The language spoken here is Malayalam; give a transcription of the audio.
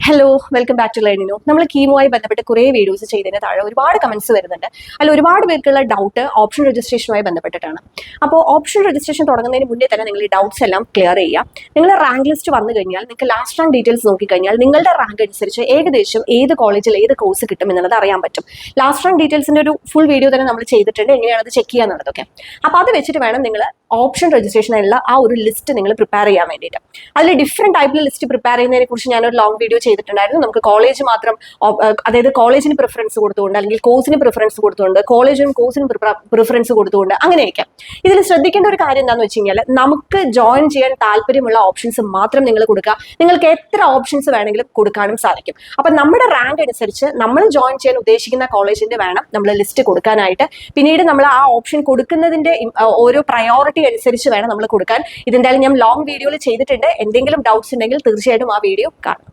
ഹലോ, വെൽക്കം ബാക്ക് ടു ലേണിനോ. നമ്മൾ കീമുമായി ബന്ധപ്പെട്ട് കുറേ വീഡിയോസ് ചെയ്തതിന് താഴെ ഒരുപാട് കമന്റ്സ് വരുന്നുണ്ട്. അതിൽ ഒരുപാട് പേർക്കുള്ള ഡൗട്ട് ഓപ്ഷൻ രജിസ്ട്രേഷനുമായി ബന്ധപ്പെട്ടിട്ടാണ്. അപ്പോൾ ഓപ്ഷൻ രജിസ്ട്രേഷൻ തുടങ്ങുന്നതിന് മുന്നേ തന്നെ നിങ്ങൾ ഈ ഡൗട്ട്സ് എല്ലാം ക്ലിയർ ചെയ്യുക. നിങ്ങൾ റാങ്ക് ലിസ്റ്റ് വന്നു കഴിഞ്ഞാൽ നിങ്ങൾക്ക് ലാസ്റ്റ് റാങ്ക് ഡീറ്റെയിൽസ് നോക്കിക്കഴിഞ്ഞാൽ നിങ്ങളുടെ റാങ്ക് അനുസരിച്ച് ഏകദേശം ഏത് കോളേജിൽ ഏത് കോഴ്സ് കിട്ടും എന്നുള്ളത് അറിയാൻ പറ്റും. ലാസ്റ്റ് റാങ്ക് ഡീറ്റെയിൽസിന്റെ ഒരു ഫുൾ വീഡിയോ തന്നെ നമ്മൾ ചെയ്തിട്ടുണ്ട്, എങ്ങനെയാണ് അത് ചെക്ക് ചെയ്യാന്നുള്ളതൊക്കെ. അപ്പോൾ അത് വെച്ചിട്ട് വേണം നിങ്ങൾ ഓപ്ഷൻ രജിസ്ട്രേഷനുള്ള ആ ഒരു ലിസ്റ്റ് നിങ്ങൾ പ്രിപ്പയർ ചെയ്യാൻ വേണ്ടിയിട്ട്. അതിൽ ഡിഫറെന്റ് ടൈപ്പിൽ ലിസ്റ്റ് പ്രിപ്പയർ ചെയ്യുന്നതിനെ കുറിച്ച് ഞാനൊരു ലോങ് വീഡിയോ ചെയ്തിട്ടുണ്ടായിരുന്നു. നമുക്ക് കോളേജ് മാത്രം, അതായത് കോളേജിന് പ്രിഫറൻസ് കൊടുത്തുകൊണ്ട് അല്ലെങ്കിൽ കോഴ്സിന് പ്രിഫറൻസ് കൊടുത്തുകൊണ്ട്, കോളേജിനും കോഴ്സിനും പ്രിഫറൻസ് കൊടുത്തുകൊണ്ട്, അങ്ങനെയൊക്കെ. ഇതിൽ ശ്രദ്ധിക്കേണ്ട ഒരു കാര്യം എന്താണെന്ന് വെച്ച് കഴിഞ്ഞാൽ നമുക്ക് ജോയിൻ ചെയ്യാൻ താല്പര്യമുള്ള ഓപ്ഷൻസ് മാത്രം നിങ്ങൾ കൊടുക്കുക. നിങ്ങൾക്ക് എത്ര ഓപ്ഷൻസ് വേണമെങ്കിലും കൊടുക്കാനും സാധിക്കും. അപ്പൊ നമ്മുടെ റാങ്ക് അനുസരിച്ച് നമ്മൾ ജോയിൻ ചെയ്യാൻ ഉദ്ദേശിക്കുന്ന കോളേജിന്റെ വേണം നമ്മൾ ലിസ്റ്റ് കൊടുക്കാനായിട്ട്. പിന്നീട് നമ്മൾ ആ ഓപ്ഷൻ കൊടുക്കുന്നതിന്റെ ഓരോ പ്രയോറിറ്റി അനുസരിച്ച് വേണം നമ്മൾ കൊടുക്കാൻ. ഇതെന്തായാലും ഞാൻ ലോങ് വീഡിയോയിൽ ചെയ്തിട്ടുണ്ട്. എന്തെങ്കിലും ഡൗട്ട്സ് ഉണ്ടെങ്കിൽ തീർച്ചയായിട്ടും ആ വീഡിയോ കാണാം.